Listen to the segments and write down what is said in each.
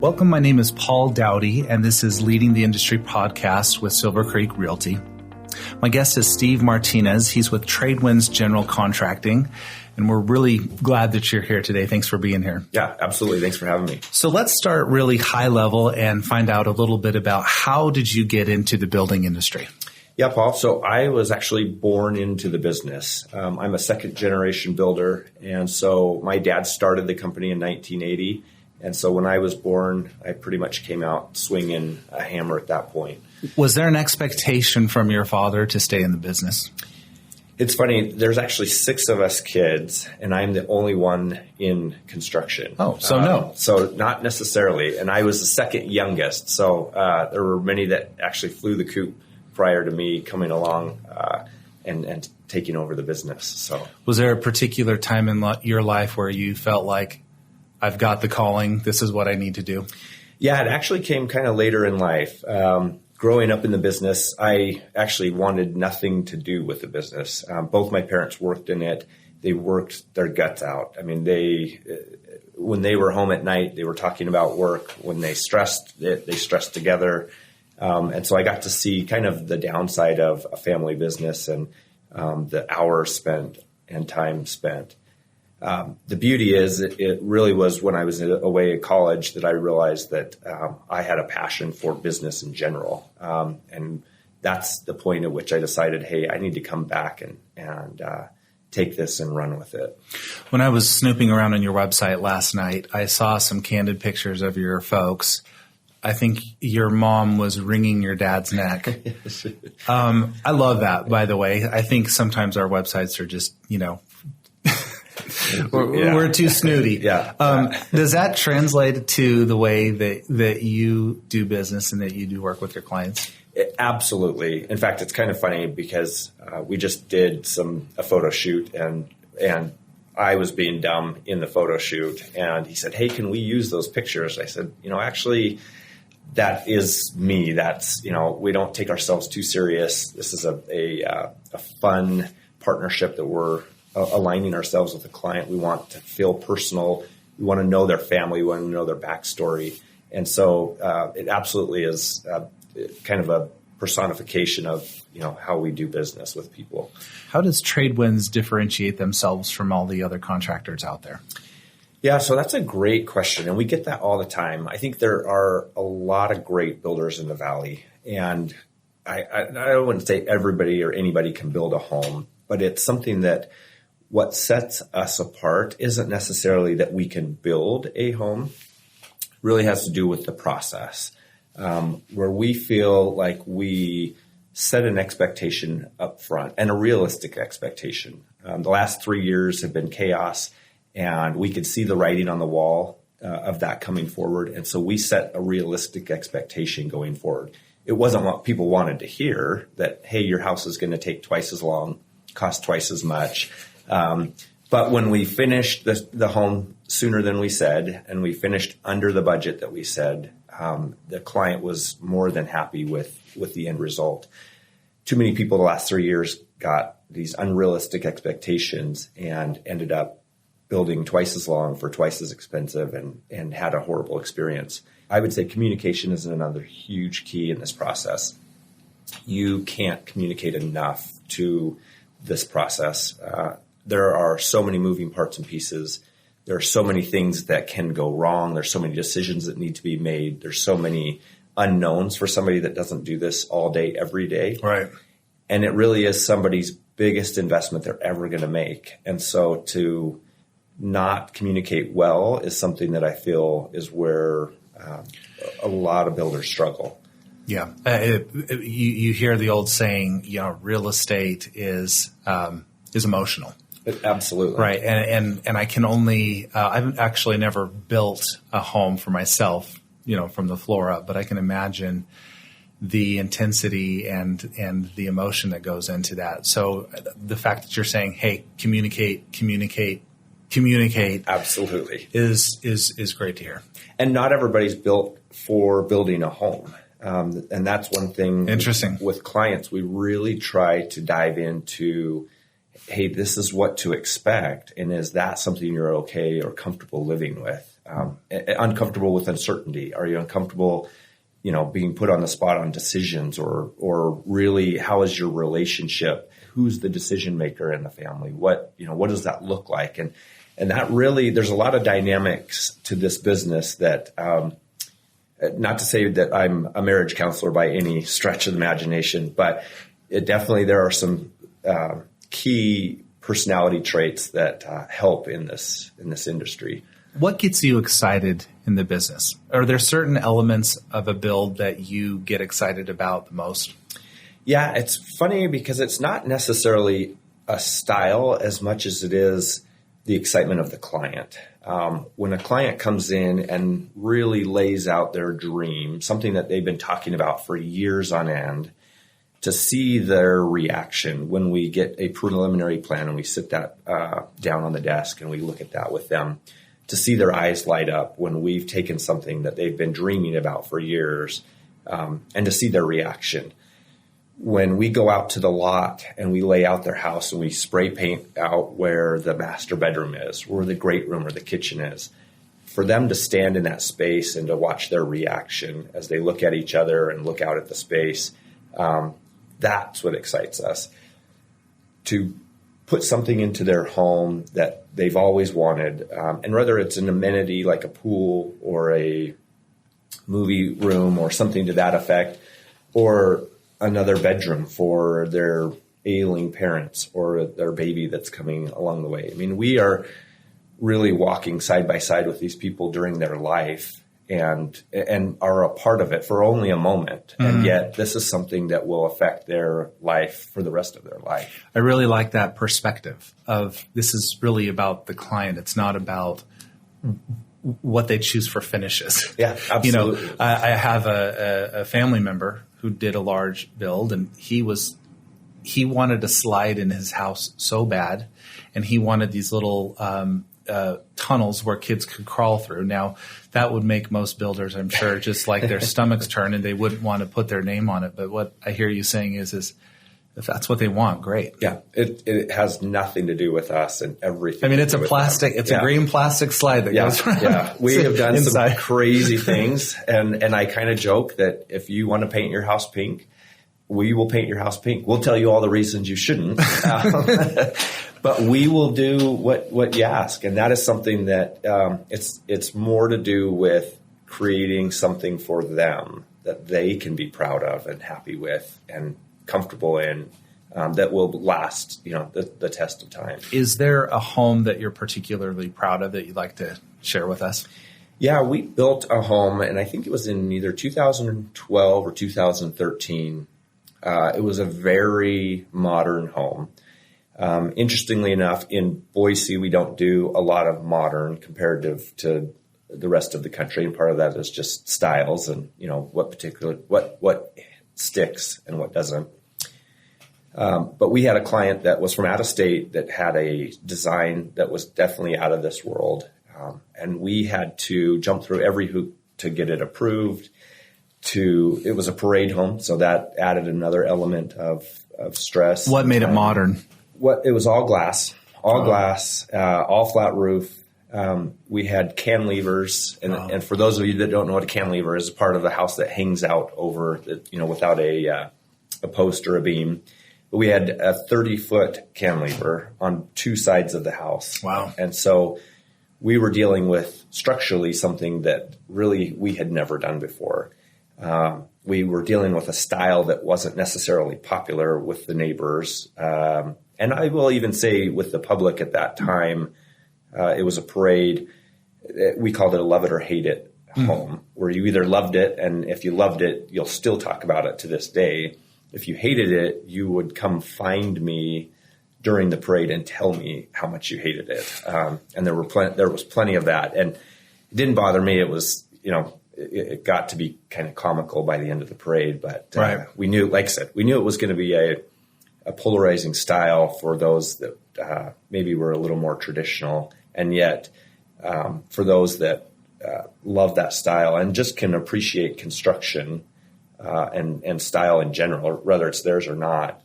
Welcome, my name is Paul Doughty, and this is Leading the Industry podcast with Silvercreek Realty. My guest is Steve Martinez. He's with Tradewinds General Contracting, and we're really glad that you're here today. Thanks for being here. Yeah, absolutely. Thanks for having me. So let's start really high level and find out a little bit about how did you get into the building industry? Yeah, Paul. So I was actually born into the business. I'm a second generation builder, and so my dad started the company in 1980. And so when I was born, I pretty much came out swinging a hammer at that point. Was there an expectation from your father to stay in the business? It's funny. There's actually 6 of us kids, and I'm the only one in construction. Oh, so no. So not necessarily. And I was the second youngest. So there were many that actually flew the coop prior to me coming along and taking over the business. So was there a particular time in your life where you felt like, I've got the calling, this is what I need to do? Yeah, it actually came kind of later in life. Growing up in the business, I actually wanted nothing to do with the business. Both my parents worked in it. They worked their guts out. I mean, when they were home at night, they were talking about work. When they stressed, they stressed together. And so I got to see kind of the downside of a family business and the hours spent and time spent. The beauty is it really was when I was away at college that I realized that I had a passion for business in general. And that's the point at which I decided, hey, I need to come back and take this and run with it. When I was snooping around on your website last night, I saw some candid pictures of your folks. I think your mom was wringing your dad's neck. I love that, by the way. I think sometimes our websites are just, we're too snooty. Yeah. Does that translate to the way that you do business and that you do work with your clients? Absolutely. In fact, it's kind of funny because we just did a photo shoot and I was being dumb in the photo shoot. And he said, hey, can we use those pictures? I said, actually, that is me. That's, we don't take ourselves too serious. This is a fun partnership that we're aligning ourselves with the client. We want to feel personal. We want to know their family. We want to know their backstory. And so it absolutely is kind of a personification of, how we do business with people. How does Tradewinds differentiate themselves from all the other contractors out there? Yeah, so that's a great question. And we get that all the time. I think there are a lot of great builders in the Valley. And I wouldn't say everybody or anybody can build a home, but it's something that what sets us apart isn't necessarily that we can build a home. It really has to do with the process, where we feel like we set an expectation up front and a realistic expectation. The last 3 years have been chaos, and we could see the writing on the wall of that coming forward. And so we set a realistic expectation going forward. It wasn't what people wanted to hear, that, hey, your house is going to take twice as long, cost twice as much. But when we finished the home sooner than we said, and we finished under the budget that we said, the client was more than happy with the end result. Too many people the last 3 years got these unrealistic expectations and ended up building twice as long for twice as expensive and had a horrible experience. I would say communication is another huge key in this process. You can't communicate enough to this process. There are so many moving parts and pieces. There are so many things that can go wrong. There's so many decisions that need to be made. There's so many unknowns for somebody that doesn't do this all day, every day. Right. And it really is somebody's biggest investment they're ever going to make. And so to not communicate well is something that I feel is where a lot of builders struggle. Yeah. You hear the old saying, real estate is emotional. Absolutely. Right. And I can only, I've actually never built a home for myself, from the floor up, but I can imagine the intensity and the emotion that goes into that. So the fact that you're saying, hey, communicate. Absolutely. is great to hear. And not everybody's built for building a home. And that's one thing. Interesting. With clients, we really try to dive into, hey, this is what to expect. And is that something you're okay or comfortable living with? uncomfortable with uncertainty? Are you uncomfortable, being put on the spot on decisions, or really how is your relationship? Who's the decision maker in the family? What does that look like? And that really, there's a lot of dynamics to this business that, not to say that I'm a marriage counselor by any stretch of the imagination, but there are some key personality traits that help in this industry. What gets you excited in the business? Are there certain elements of a build that you get excited about the most? Yeah, it's funny because it's not necessarily a style as much as it is the excitement of the client. When a client comes in and really lays out their dream, something that they've been talking about for years on end, to see their reaction when we get a preliminary plan and we sit that down on the desk and we look at that with them, to see their eyes light up when we've taken something that they've been dreaming about for years, and to see their reaction. When we go out to the lot and we lay out their house and we spray paint out where the master bedroom is, where the great room or the kitchen is, for them to stand in that space and to watch their reaction as they look at each other and look out at the space, that's what excites us. To put something into their home that they've always wanted, and whether it's an amenity like a pool or a movie room or something to that effect, or another bedroom for their ailing parents or their baby that's coming along the way. I mean, we are really walking side by side with these people during their life and are a part of it for only a moment. Mm-hmm. And yet this is something that will affect their life for the rest of their life. I really like that perspective of this is really about the client. It's not about what they choose for finishes. Yeah, absolutely. I have a family member who did a large build, and he wanted a slide in his house so bad, and he wanted these little tunnels where kids could crawl through. Now, that would make most builders, I'm sure, just like their stomachs turn, and they wouldn't want to put their name on it. But what I hear you saying is if that's what they want, great. Yeah, it has nothing to do with us and everything. I mean, it's a plastic, it's a green plastic slide that goes around. Yeah, we have done some crazy things, and I kind of joke that if you want to paint your house pink, we will paint your house pink. We'll tell you all the reasons you shouldn't, but we will do what you ask, and that is something that it's more to do with creating something for them that they can be proud of and happy with and comfortable in, that will last, the test of time. Is there a home that you're particularly proud of that you'd like to share with us? Yeah, we built a home, and I think it was in either 2012 or 2013. It was a very modern home. Interestingly enough, in Boise, we don't do a lot of modern comparative to the rest of the country, and part of that is just styles and what sticks and what doesn't. But we had a client that was from out of state that had a design that was definitely out of this world. And we had to jump through every hoop to get it approved. It was a parade home, so that added another element of stress. What made it modern? It was all glass, all flat roof. We had cantilevers, and for those of you that don't know what a cantilever is, part of the house that hangs out over, without a post or a beam. But we had a 30-foot cantilever on two sides of the house. Wow. And so we were dealing with structurally something that really we had never done before. We were dealing with a style that wasn't necessarily popular with the neighbors. And I will even say with the public at that time, it was a parade. We called it a love it or hate it home, where you either loved it, and if you loved it, you'll still talk about it to this day. If you hated it, you would come find me during the parade and tell me how much you hated it. And there was plenty of that. And it didn't bother me. It was, it got to be kind of comical by the end of the parade. But right. We knew, like I said, it was going to be a polarizing style for those that maybe were a little more traditional. And yet, for those that love that style and just can appreciate construction and style in general, whether it's theirs or not,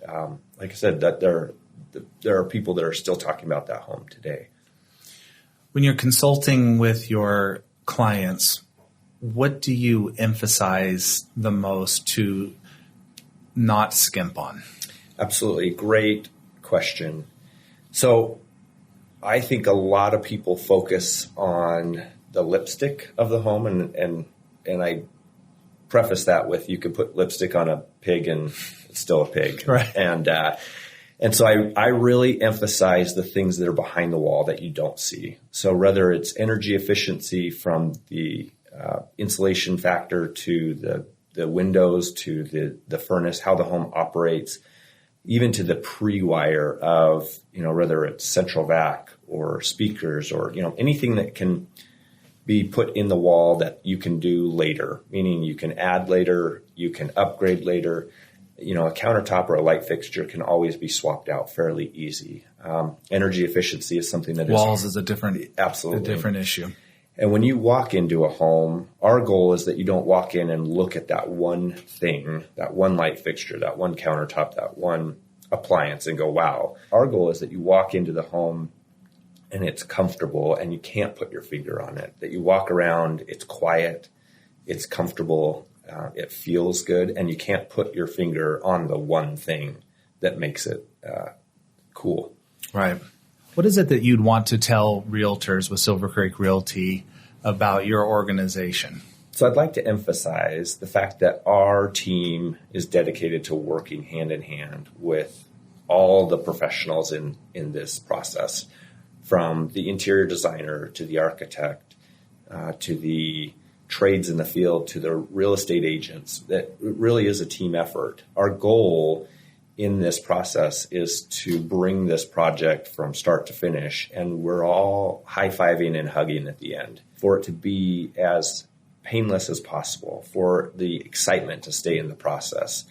like I said, that there are people that are still talking about that home today. When you're consulting with your clients, what do you emphasize the most to not skimp on? Absolutely. Great question. So I think a lot of people focus on the lipstick of the home, and I preface that with, you can put lipstick on a pig and it's still a pig. Right. And so I really emphasize the things that are behind the wall that you don't see. So whether it's energy efficiency from the insulation factor to the windows to the furnace, how the home operates, even to the pre-wire of, whether it's central vac or speakers or, anything that can be put in the wall that you can do later, meaning you can add later, you can upgrade later. A countertop or a light fixture can always be swapped out fairly easy. Energy efficiency is something that walls is a different issue. And when you walk into a home, our goal is that you don't walk in and look at that one thing, that one light fixture, that one countertop, that one appliance and go, wow. Our goal is that you walk into the home and it's comfortable and you can't put your finger on it, that you walk around, it's quiet, it's comfortable, it feels good, and you can't put your finger on the one thing that makes it cool. Right. What is it that you'd want to tell realtors with Silvercreek Realty about your organization? So I'd like to emphasize the fact that our team is dedicated to working hand in hand with all the professionals in this process, from the interior designer to the architect to the trades in the field to the real estate agents. That really is a team effort. Our goal in this process is to bring this project from start to finish, and we're all high-fiving and hugging at the end for it to be as painless as possible, for the excitement to stay in the process.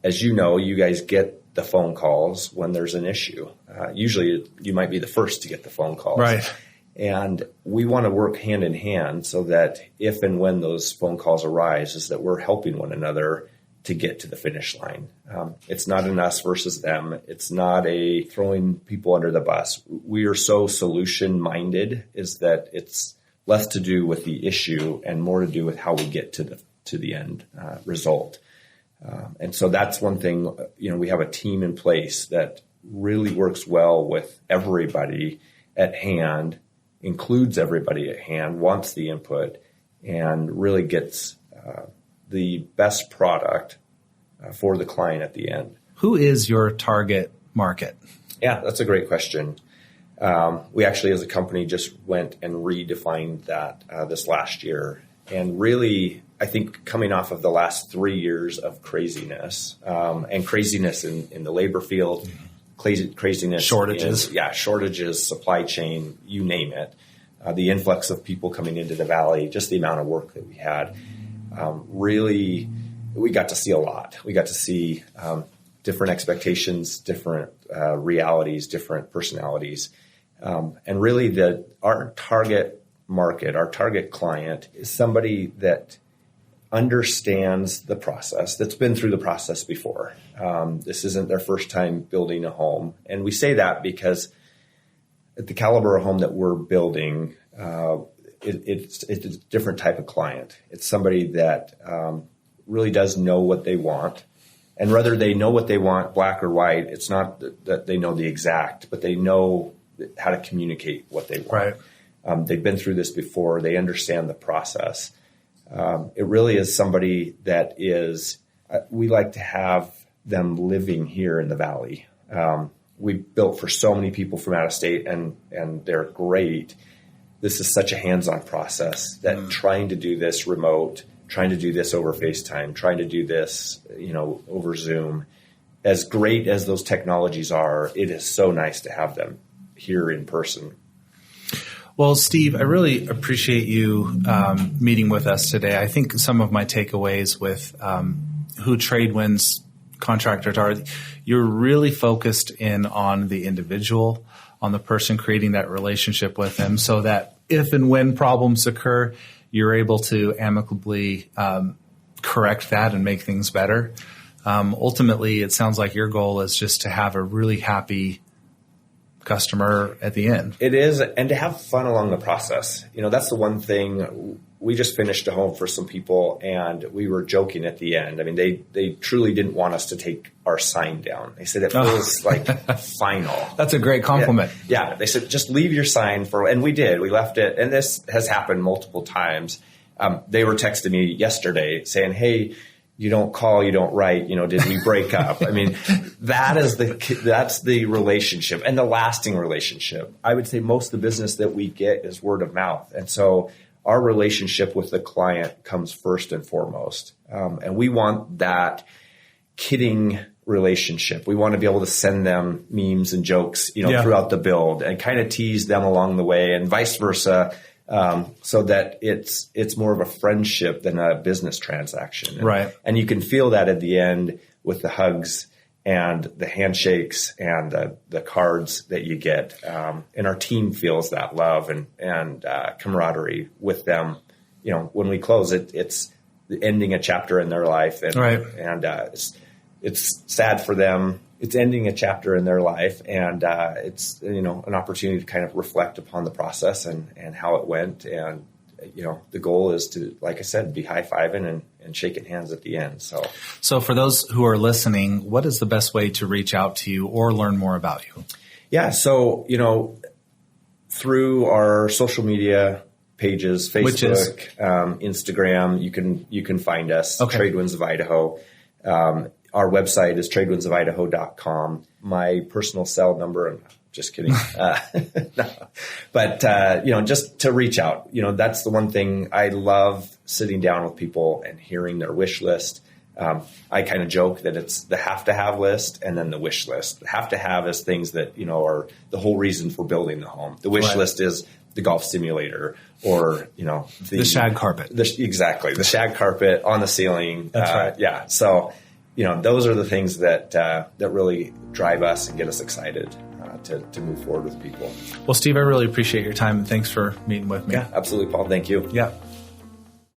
As you know, you guys get the phone calls when there's an issue. Usually you might be the first to get the phone calls. Right. And we want to work hand in hand so that if and when those phone calls arise, is that we're helping one another to get to the finish line. It's not an us versus them. It's not a throwing people under the bus. We are so solution-minded, is that it's less to do with the issue and more to do with how we get to the end result. And so that's one thing, we have a team in place that really works well with everybody at hand, includes everybody at hand, wants the input, and really gets the best product for the client at the end. Who is your target market? Yeah, that's a great question. We actually, as a company, just went and redefined that this last year. And really, I think coming off of the last 3 years of craziness, and craziness in the labor field, craziness. Shortages. Shortages, supply chain, you name it. The influx of people coming into the Valley, just the amount of work that we had. Really, we got to see a lot. We got to see different expectations, different realities, different personalities. And really, our target market, our target client is somebody that understands the process, that's been through the process before. This isn't their first time building a home. And we say that because at the caliber of home that we're building, it's a different type of client. It's somebody that really does know what they want. And whether they know what they want, black or white, it's not that they know the exact, but they know how to communicate what they want. Right. They've been through this before. They understand the process. It really is somebody that is, we like to have them living here in the Valley. We built for so many people from out of state, and they're great. This is such a hands-on process that trying to do this remote, trying to do this over FaceTime, trying to do this, over Zoom, as great as those technologies are, it is so nice to have them here in person. Well, Steve, I really appreciate you meeting with us today. I think some of my takeaways with who Tradewinds contractors are, you're really focused in on the individual, on the person, creating that relationship with them so that if and when problems occur, you're able to amicably correct that and make things better. Ultimately, it sounds like your goal is just to have a really happy customer at the end. It is, and to have fun along the process. That's the one thing. We just finished a home for some people, and we were joking at the end. I mean, they truly didn't want us to take our sign down. They said it feels like final. That's a great compliment. Yeah. They said, just leave your sign and we did. We left it, and this has happened multiple times. They were texting me yesterday saying, hey, you don't call, you don't write, did we break up? I mean, that's the relationship and the lasting relationship. I would say most of the business that we get is word of mouth. And so our relationship with the client comes first and foremost. And we want that kidding relationship. We want to be able to send them memes and jokes, throughout the build and kind of tease them along the way and vice versa. So that it's more of a friendship than a business transaction. Right. And you can feel that at the end with the hugs and the handshakes and the cards that you get. And our team feels that love and camaraderie with them. When we close it's ending a chapter in their life, and right. And it's sad for them. It's ending a chapter in their life, and it's an opportunity to kind of reflect upon the process and how it went. And the goal is to, like I said, be high-fiving and shaking hands at the end. So for those who are listening, what is the best way to reach out to you or learn more about you? Yeah, so through our social media pages, Facebook, Instagram, you can find us. Okay. Tradewinds of Idaho. Our website is tradewindsofidaho.com. My personal cell number, I'm just kidding. No. But, just to reach out, that's the one thing I love, sitting down with people and hearing their wish list. I kind of joke that it's the have to have list and then the wish list. The have to have is things that, are the whole reason for building the home. The wish list is the golf simulator or, the shag carpet. Exactly. The shag carpet on the ceiling. That's right. Yeah. So, those are the things that really drive us and get us excited to move forward with people. Well, Steve, I really appreciate your time, and thanks for meeting with me. Yeah, absolutely, Paul. Thank you. Yeah.